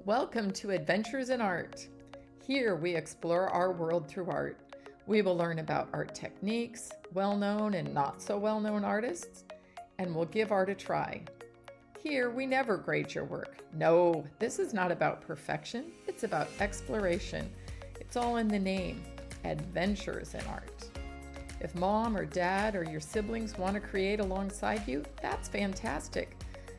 Welcome to Adventures in Art. Here we explore our world through art. We will learn about art techniques, well-known and not so well-known artists, and we'll give art a try. Here we never grade your work. No, this is not about perfection. It's about exploration. It's all in the name, Adventures in Art. If mom or dad or your siblings want to create alongside you, that's fantastic.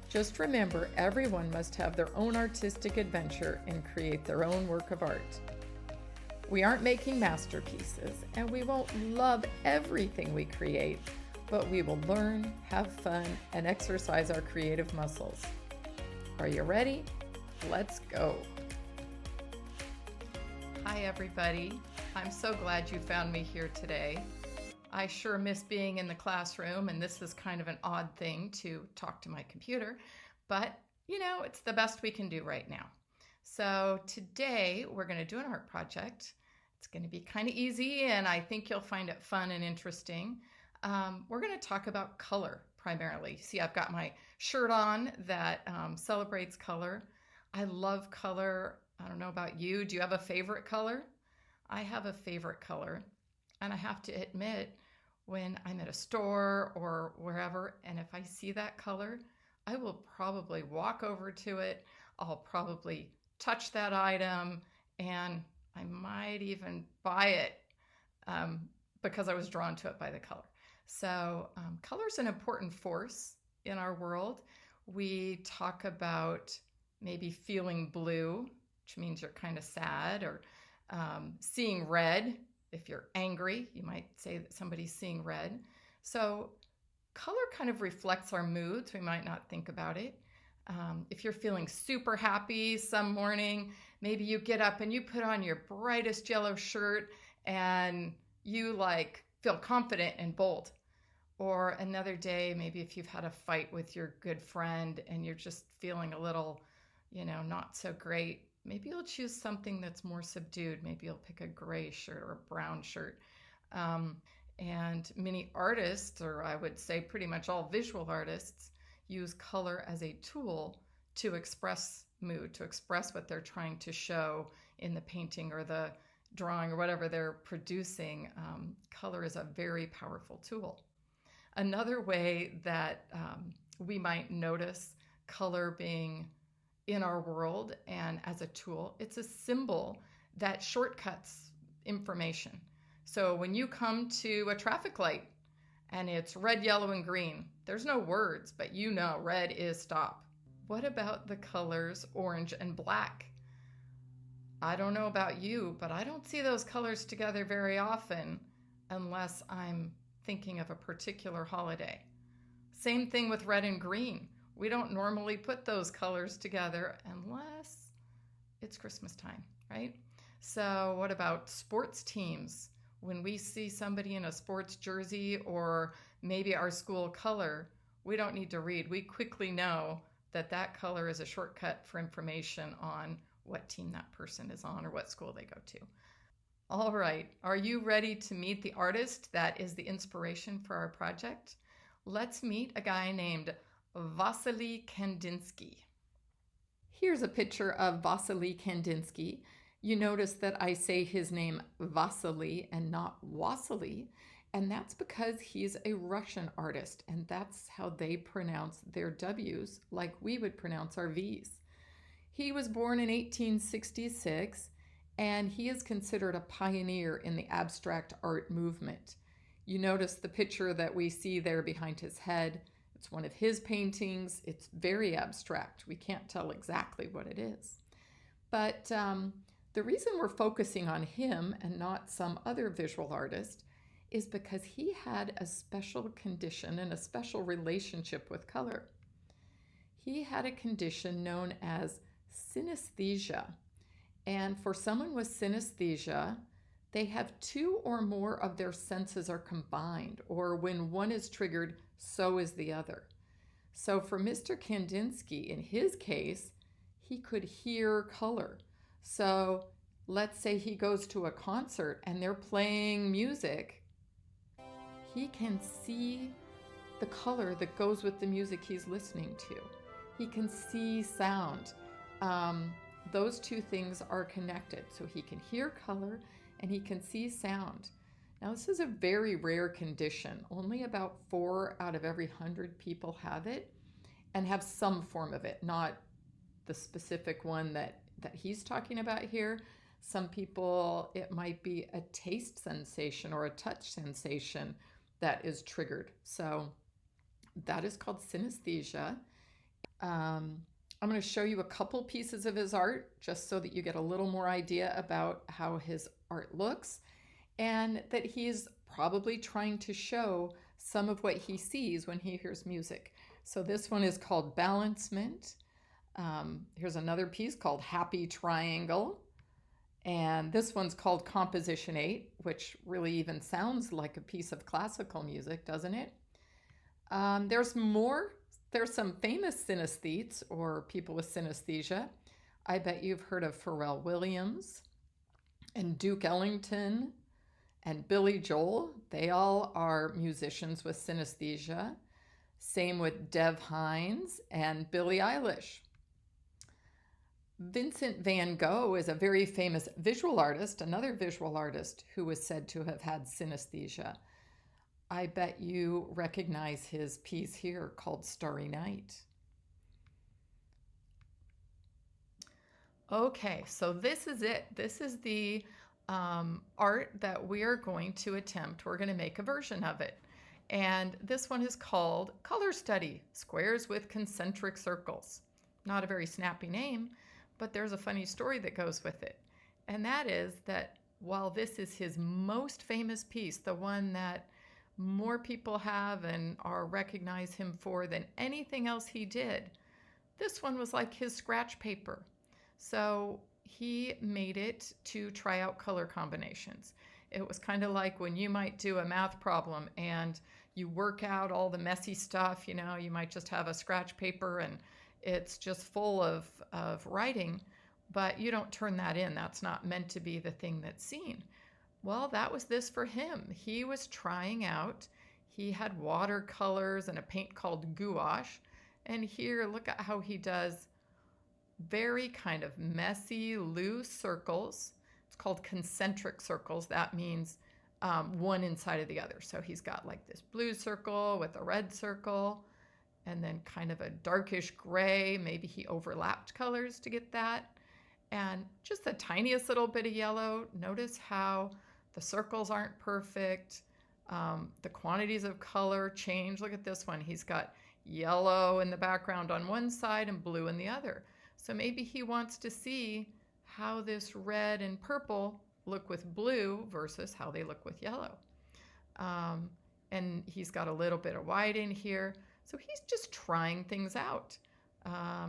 Just remember, everyone must have their own artistic adventure and create their own work of art. We aren't making masterpieces, and we won't love everything we create, but we will learn, have fun, and exercise our creative muscles. Are you ready? Let's go. Hi, everybody. I'm so glad you found me here today. I sure miss being in the classroom, and this is kind of an odd thing to talk to my computer, but it's the best we can do right now. So today we're going to do an art project. It's going to be kind of easy, and I think you'll find it fun and interesting. We're going to talk about color primarily. See, I've got my shirt on that celebrates color. I love color. I don't know about you. Do you have a favorite color? I have a favorite color. And I have to admit, when I'm at a store or wherever, and if I see that color, I will probably walk over to it. I'll probably touch that item, and I might even buy it because I was drawn to it by the color. So color is an important force in our world. We talk about maybe feeling blue, which means you're kind of sad, or seeing red. If you're angry, you might say that somebody's seeing red. So color kind of reflects our moods. We might not think about it. If you're feeling super happy some morning, maybe you get up and you put on your brightest yellow shirt and you feel confident and bold. Or another day, maybe if you've had a fight with your good friend and you're just feeling a little, not so great, maybe you'll choose something that's more subdued. Maybe you'll pick a gray shirt or a brown shirt. And many artists, or I would say pretty much all visual artists, use color as a tool to express mood, to express what they're trying to show in the painting or the drawing or whatever they're producing. Color is a very powerful tool. Another way that we might notice color being in our world and as a tool, it's a symbol that shortcuts information. So when you come to a traffic light and it's red, yellow, and green, there's no words, but red is stop. What about the colors orange and black? I don't know about you, but I don't see those colors together very often unless I'm thinking of a particular holiday. Same thing with red and green. We don't normally put those colors together unless it's Christmas time, right? So what about sports teams? When we see somebody in a sports jersey or maybe our school color, we don't need to read. We quickly know that that color is a shortcut for information on what team that person is on or what school they go to. All right, are you ready to meet the artist that is the inspiration for our project? Let's meet a guy named Wassily Kandinsky. Here's a picture of Wassily Kandinsky. You notice that I say his name Wassily and not Wassily, and that's because he's a Russian artist, and that's how they pronounce their W's like we would pronounce our V's. He was born in 1866, and he is considered a pioneer in the abstract art movement. You notice the picture that we see there behind his head. It's one of his paintings. It's very abstract. We can't tell exactly what it is. But the reason we're focusing on him and not some other visual artist is because he had a special condition and a special relationship with color. He had a condition known as synesthesia. And for someone with synesthesia, they have two or more of their senses are combined, or when one is triggered, so is the other. So for Mr. Kandinsky, in his case, he could hear color. So let's say he goes to a concert and they're playing music. He can see the color that goes with the music he's listening to. He can see sound. those two things are connected. So he can hear color and he can see sound. Now, this is a very rare condition. Only about 4 out of every 100 people have it and have some form of it, not the specific one that he's talking about here. Some people, it might be a taste sensation or a touch sensation that is triggered. So that is called synesthesia. I'm going to show you a couple pieces of his art just so that you get a little more idea about how his art looks, and that he's probably trying to show some of what he sees when he hears music. So this one is called Balancement. Here's another piece called Happy Triangle. And this one's called Composition 8, which really even sounds like a piece of classical music, doesn't it? There's more. There's some famous synesthetes or people with synesthesia. I bet you've heard of Pharrell Williams and Duke Ellington and Billy Joel. They all are musicians with synesthesia. Same with Dev Hynes and Billie Eilish. Vincent van Gogh is a very famous visual artist, another visual artist who was said to have had synesthesia. I bet you recognize his piece here called Starry Night. Okay, so this is it. This is the art that we are going to attempt. We're going to make a version of it. And this one is called Color Study, Squares with Concentric Circles. Not a very snappy name, but there's a funny story that goes with it. And that is that while this is his most famous piece, the one that more people have and recognize him for than anything else he did, this one was like his scratch paper. So he made it to try out color combinations. It was kind of like when you might do a math problem and you work out all the messy stuff, you know, you might just have a scratch paper and it's just full of writing, but you don't turn that in. That's not meant to be the thing that's seen. Well, that was this for him. He was trying out, he had watercolors and a paint called gouache. And here, look at how he does very kind of messy, loose circles. It's called concentric circles. That means one inside of the other. So he's got like this blue circle with a red circle, and then kind of a darkish gray. Maybe he overlapped colors to get that. And just the tiniest little bit of yellow. Notice how the circles aren't perfect. The quantities of color change. Look at this one. He's got yellow in the background on one side and blue in the other. So maybe he wants to see how this red and purple look with blue versus how they look with yellow. And he's got a little bit of white in here. So he's just trying things out.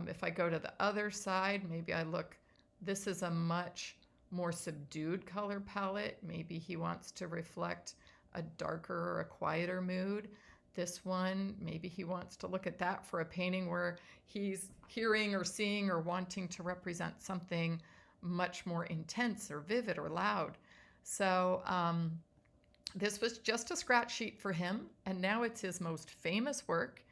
If I go to the other side, maybe I look, this is a much more subdued color palette. Maybe he wants to reflect a darker or a quieter mood. This one, maybe he wants to look at that for a painting where he's hearing or seeing or wanting to represent something much more intense or vivid or loud. So this was just a scratch sheet for him, and now it's his most famous work.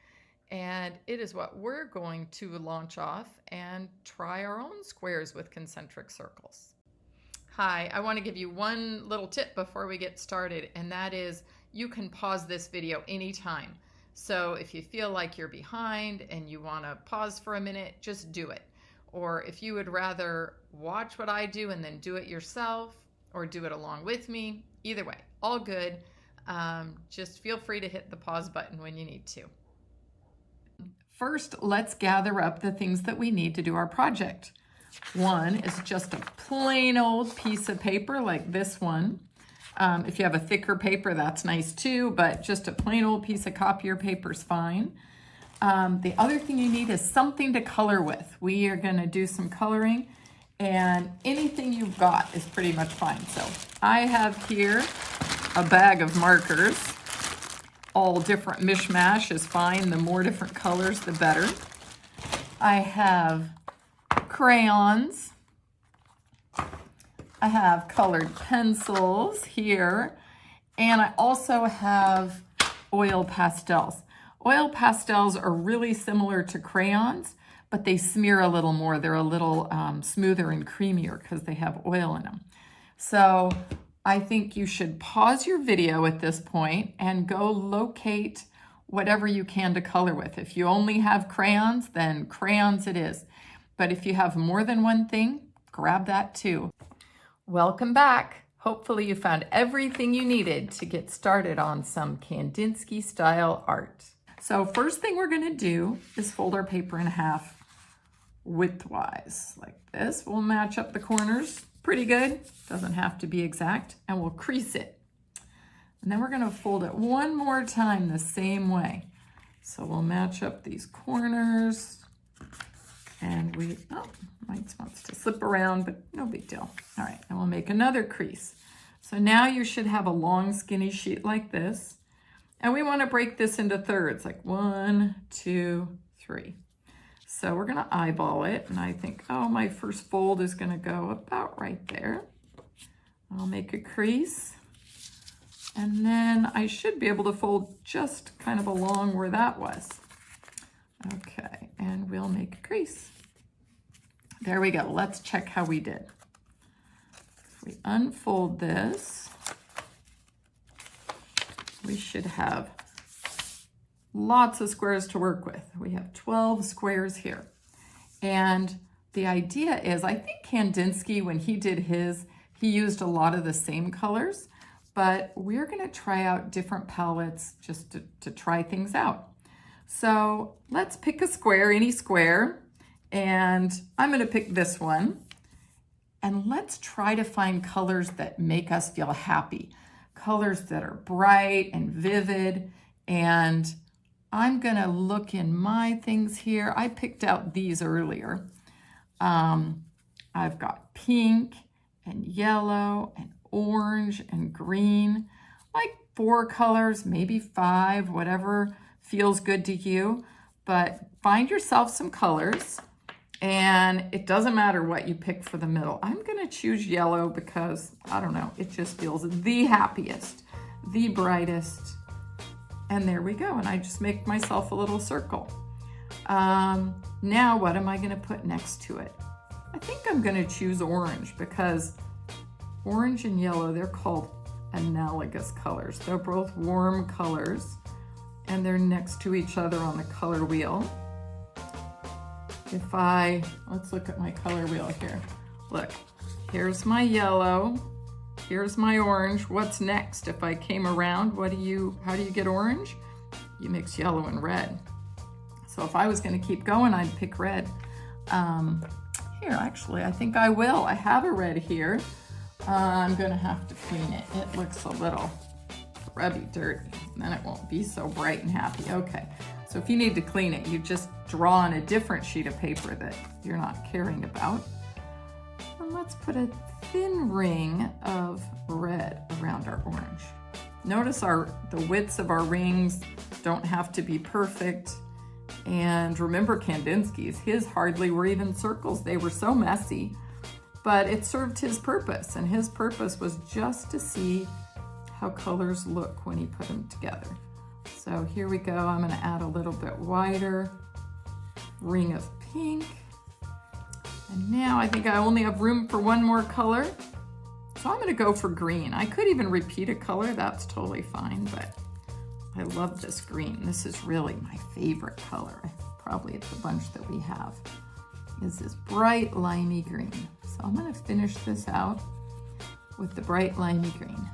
And it is what we're going to launch off and try our own squares with concentric circles. Hi, I want to give you one little tip before we get started, and that is you can pause this video anytime. So if you feel like you're behind and you want to pause for a minute, just do it. Or if you would rather watch what I do and then do it yourself or do it along with me, either way, all good. Just feel free to hit the pause button when you need to. First, let's gather up the things that we need to do our project. One is just a plain old piece of paper like this one. If you have a thicker paper, that's nice too, but just a plain old piece of copier paper is fine. The other thing you need is something to color with. We are going to do some coloring, and anything you've got is pretty much fine. So I have here a bag of markers. All different mishmash is fine. The more different colors, the better. I have crayons. I have colored pencils here. And I also have oil pastels. Oil pastels are really similar to crayons, but they smear a little more. They're a little smoother and creamier because they have oil in them. So I think you should pause your video at this point and go locate whatever you can to color with. If you only have crayons, then crayons it is. But if you have more than one thing, grab that too. Welcome back. Hopefully you found everything you needed to get started on some Kandinsky-style art. So first thing we're gonna do is fold our paper in half widthwise, like this. We'll match up the corners pretty good. Doesn't have to be exact, and we'll crease it. And then we're gonna fold it one more time the same way. So we'll match up these corners, and mine wants to slip around, but no big deal. All right, and we'll make another crease. So now you should have a long skinny sheet like this. And we wanna break this into thirds, like 1, 2, 3. So we're gonna eyeball it, and I think, oh, my first fold is gonna go about right there. I'll make a crease. And then I should be able to fold just kind of along where that was. Okay, and we'll make a crease. There we go. Let's check how we did. If we unfold this, we should have lots of squares to work with. We have 12 squares here. And the idea is, I think Kandinsky, when he did his, he used a lot of the same colors. But we're gonna try out different palettes just to try things out. So let's pick a square, any square, and I'm gonna pick this one. And let's try to find colors that make us feel happy. Colors that are bright and vivid. And I'm gonna look in my things here. I picked out these earlier. I've got pink and yellow and orange and green, like 4 colors, maybe 5, whatever feels good to you. But find yourself some colors, and it doesn't matter what you pick for the middle. I'm gonna choose yellow because, I don't know, it just feels the happiest, the brightest. And there we go, and I just make myself a little circle. Now what am I gonna put next to it? I think I'm gonna choose orange because orange and yellow, they're called analogous colors. They're both warm colors, and they're next to each other on the color wheel. Let's look at my color wheel here. Look, here's my yellow, here's my orange. What's next? If I came around, how do you get orange? You mix yellow and red. So if I was gonna keep going, I'd pick red. Here, actually, I think I will. I have a red here. I'm gonna have to clean it. It looks a little grubby, dirty, and then it won't be so bright and happy. Okay, so if you need to clean it, you just draw on a different sheet of paper that you're not caring about. And let's put a thin ring of red around our orange. Notice the widths of our rings don't have to be perfect. And remember Kandinsky's, his hardly were even circles. They were so messy. But it served his purpose, and his purpose was just to see how colors look when he put them together. So here we go. I'm gonna add a little bit wider ring of pink. And now I think I only have room for one more color. So I'm gonna go for green. I could even repeat a color, that's totally fine, but I love this green. This is really my favorite color. Probably it's the bunch that we have. Is this bright limey green. So I'm gonna finish this out with the bright limey green.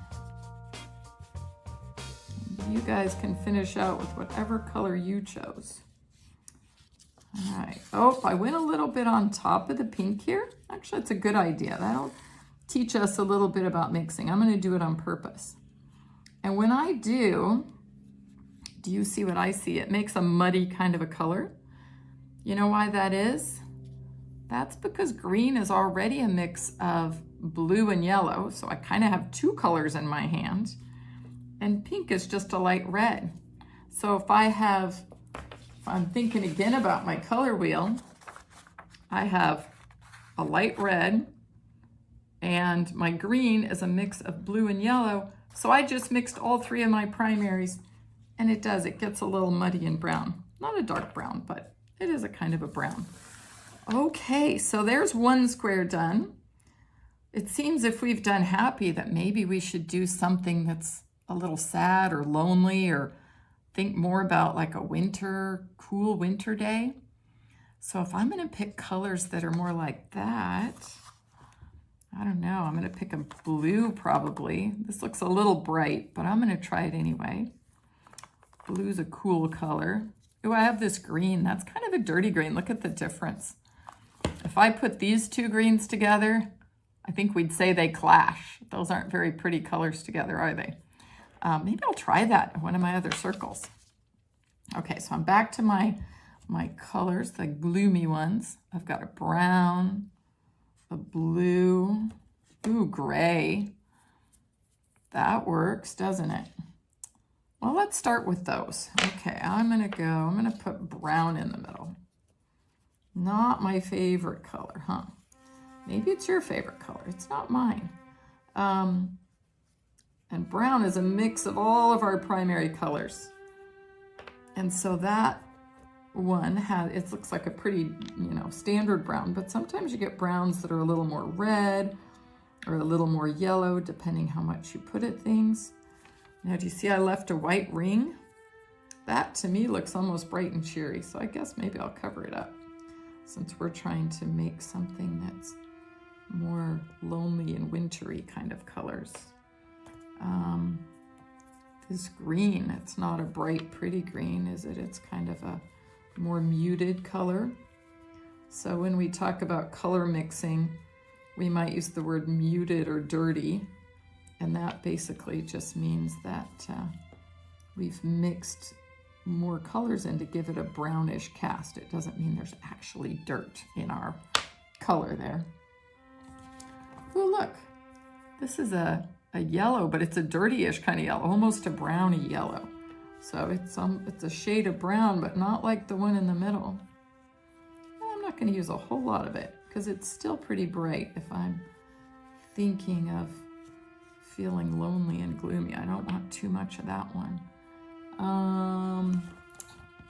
And you guys can finish out with whatever color you chose. All right, oh, I went a little bit on top of the pink here. Actually, it's a good idea. That'll teach us a little bit about mixing. I'm gonna do it on purpose. And when I do you see what I see? It makes a muddy kind of a color. You know why that is? That's because green is already a mix of blue and yellow, so I kind of have 2 colors in my hand, and pink is just a light red. So if I'm thinking again about my color wheel, I have a light red, and my green is a mix of blue and yellow, so I just mixed all 3 of my primaries, and it gets a little muddy and brown. Not a dark brown, but It is a kind of a brown. Okay, so there's one square done. It seems if we've done happy that maybe we should do something that's a little sad or lonely, or think more about like a winter, cool winter day. So if I'm going to pick colors that are more like that, I don't know, I'm going to pick a blue probably. This looks a little bright, but I'm going to try it anyway. Blue's a cool color. Oh, I have this green. That's kind of a dirty green. Look at the difference. If I put these two greens together, I think we'd say they clash. Those aren't very pretty colors together, are they? Maybe I'll try that in one of my other circles. Okay, so I'm back to my colors, the gloomy ones. I've got a brown, a blue, ooh, gray. That works, doesn't it? Well, let's start with those. Okay, I'm gonna put brown in the middle. Not my favorite color, huh? Maybe it's your favorite color. It's not mine. And brown is a mix of all of our primary colors. And so that one it looks like a pretty, standard brown, but sometimes you get browns that are a little more red or a little more yellow, depending how much you put at things. Now, do you see I left a white ring? That to me looks almost bright and cheery, so I guess maybe I'll cover it up since we're trying to make something that's more lonely and wintry kind of colors. This green, it's not a bright, pretty green, is it? It's kind of a more muted color. So when we talk about color mixing, we might use the word muted or dirty, and that basically just means that we've mixed more colors in to give it a brownish cast. It doesn't mean there's actually dirt in our color there. Oh, look, this is a yellow, but it's a dirty-ish kind of yellow, almost a browny yellow. So it's a shade of brown, but not like the one in the middle. I'm not going to use a whole lot of it because it's still pretty bright if I'm thinking of feeling lonely and gloomy. I don't want too much of that one.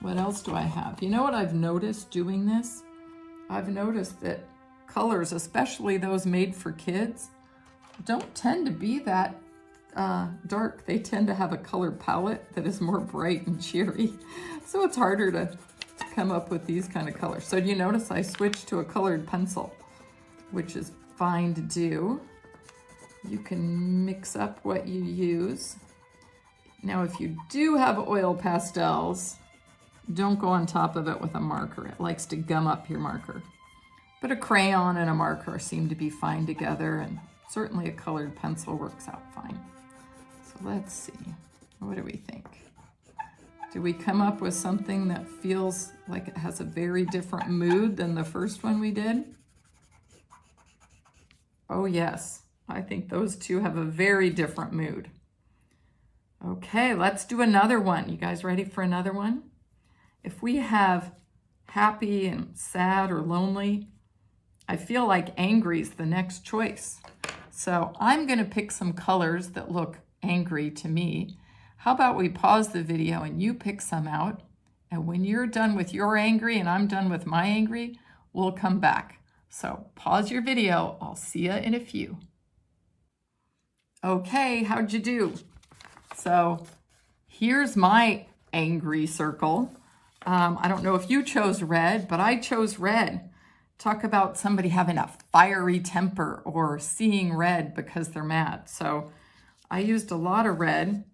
What else do I have? You know what I've noticed doing this? I've noticed that colors, especially those made for kids, don't tend to be that dark. They tend to have a color palette that is more bright and cheery. So it's harder to come up with these kind of colors. So do you notice I switched to a colored pencil, which is fine to do. You can mix up what you use. Now, if you do have oil pastels, don't go on top of it with a marker. It likes to gum up your marker. But a crayon and a marker seem to be fine together, and certainly a colored pencil works out fine. So let's see, what do we think? Do we come up with something that feels like it has a very different mood than the first one we did? Oh yes, I think those two have a very different mood. Okay, let's do another one. You guys ready for another one? If we have happy and sad or lonely, I feel like angry is the next choice. So I'm going to pick some colors that look angry to me. How about we pause the video and you pick some out, and when you're done with your angry and I'm done with my angry, we'll come back. So pause your video. I'll see you in a few. Okay, how'd you do? So here's my angry circle. I don't know if you chose red, but I chose red. Talk about somebody having a fiery temper or seeing red because they're mad. So I used a lot of red,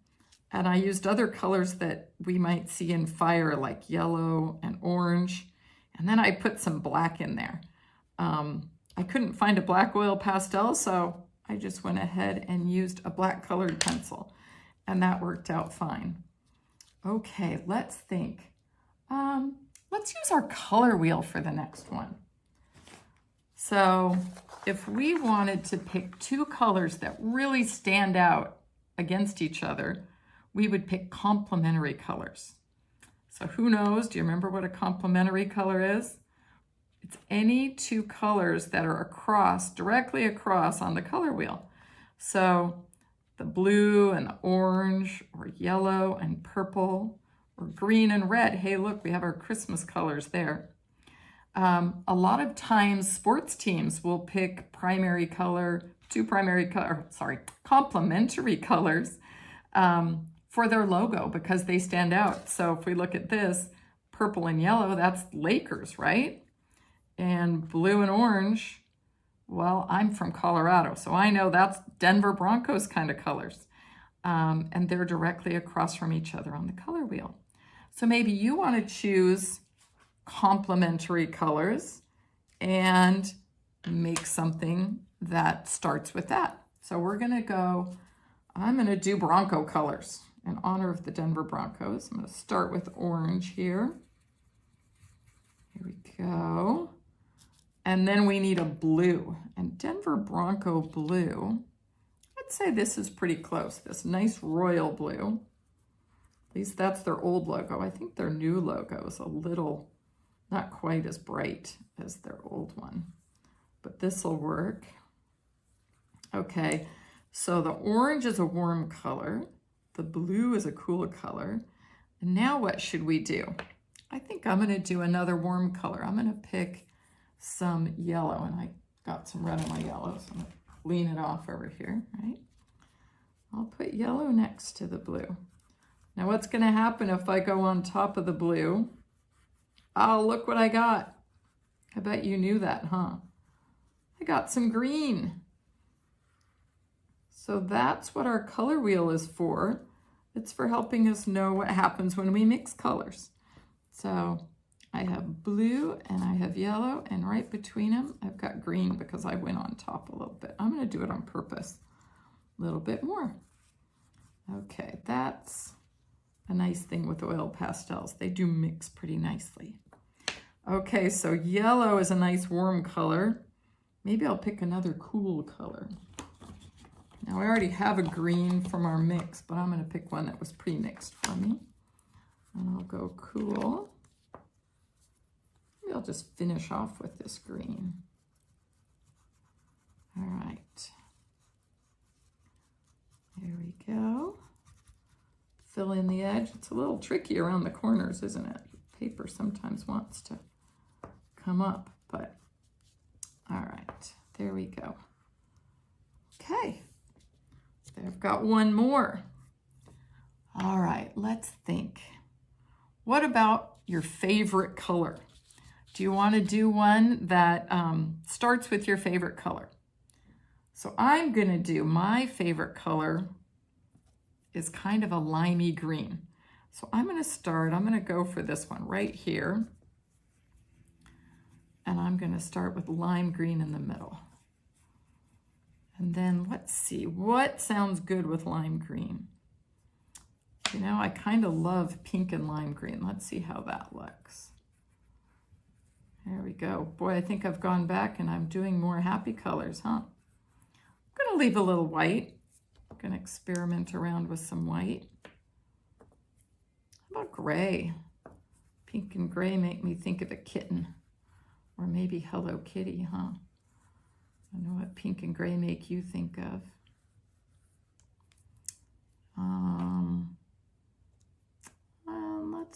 and I used other colors that we might see in fire, like yellow and orange. And then I put some black in there. I couldn't find a black oil pastel, so I just went ahead and used a black colored pencil, and that worked out fine. Okay, let's think. Let's use our color wheel for the next one. So if we wanted to pick two colors that really stand out against each other, we would pick complementary colors. So who knows? Do you remember what a complementary color is? It's any two colors that are directly across on the color wheel. So the blue and the orange, or yellow and purple, or green and red. Hey, look, we have our Christmas colors there. A lot of times sports teams will pick complementary colors for their logo because they stand out. So if we look at this, purple and yellow, that's Lakers, right? And blue and orange, well, I'm from Colorado, so I know that's Denver Broncos kind of colors. And they're directly across from each other on the color wheel. So maybe you want to choose complementary colors and make something that starts with that. So we're going to go, I'm going to do Bronco colors in honor of the Denver Broncos. I'm going to start with orange here. Here we go. And then we need a blue. And Denver Bronco blue, I'd say this is pretty close. This nice royal blue. At least that's their old logo. I think their new logo is a little, not quite as bright as their old one. But this will work. Okay, so the orange is a warm color. The blue is a cool color. And now what should we do? I think I'm going to do another warm color. I'm going to pick some yellow, and I got some red on my yellow, so I'm going to lean it off over here, right? I'll put yellow next to the blue. Now what's going to happen if I go on top of the blue? Oh, look what I got. I bet you knew that, huh? I got some green. So that's what our color wheel is for. It's for helping us know what happens when we mix colors. So I have blue and I have yellow, and right between them, I've got green because I went on top a little bit. I'm going to do it on purpose, a little bit more. Okay, that's a nice thing with oil pastels. They do mix pretty nicely. Okay, so yellow is a nice warm color. Maybe I'll pick another cool color. Now I already have a green from our mix, but I'm going to pick one that was pre-mixed for me. And I'll go cool. Maybe I'll just finish off with this green. All right. There we go. Fill in the edge. It's a little tricky around the corners, isn't it? Paper sometimes wants to come up, but all right, there we go. Okay, I've got one more. All right, let's think. What about your favorite color? Do you want to do one that starts with your favorite color? So I'm going to do my favorite color is kind of a limey green. So I'm going to go for this one right here. And I'm going to start with lime green in the middle. And then let's see, what sounds good with lime green? You know, I kind of love pink and lime green. Let's see how that looks. There we go. Boy, I think I've gone back and I'm doing more happy colors, huh? I'm going to leave a little white. I'm going to experiment around with some white. How about gray? Pink and gray make me think of a kitten. Or maybe Hello Kitty, huh? I don't know what pink and gray make you think of.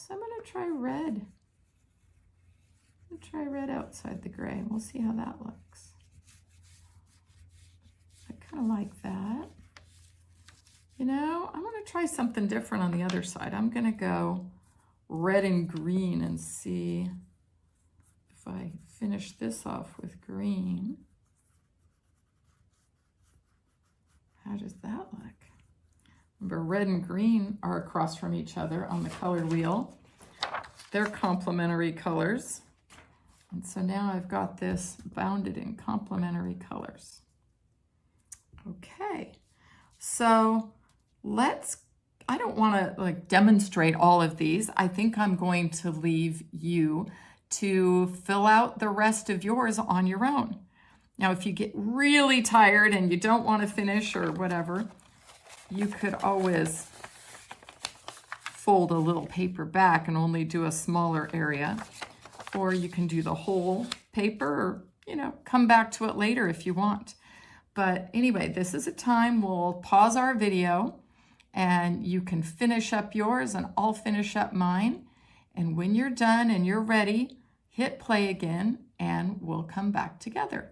I'm going to try red. I'm going to try red outside the gray. We'll see how that looks. I kind of like that. You know, I'm going to try something different on the other side. I'm going to go red and green and see if I finish this off with green. How does that look? Remember, red and green are across from each other on the color wheel. They're complementary colors. And so now I've got this bounded in complementary colors. Okay, so I don't want to demonstrate all of these. I think I'm going to leave you to fill out the rest of yours on your own. Now, if you get really tired and you don't want to finish or whatever, you could always fold a little paper back and only do a smaller area. Or you can do the whole paper or, come back to it later if you want. But anyway, this is a time we'll pause our video and you can finish up yours and I'll finish up mine. And when you're done and you're ready, hit play again and we'll come back together.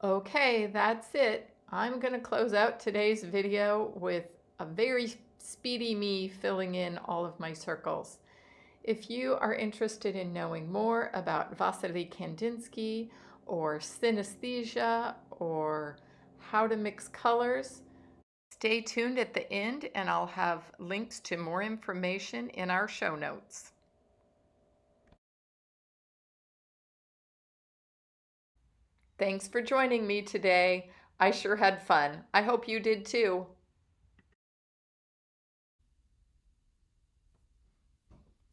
Okay, that's it. I'm going to close out today's video with a very speedy me filling in all of my circles. If you are interested in knowing more about Wassily Kandinsky or synesthesia or how to mix colors, stay tuned at the end and I'll have links to more information in our show notes. Thanks for joining me today. I sure had fun. I hope you did too.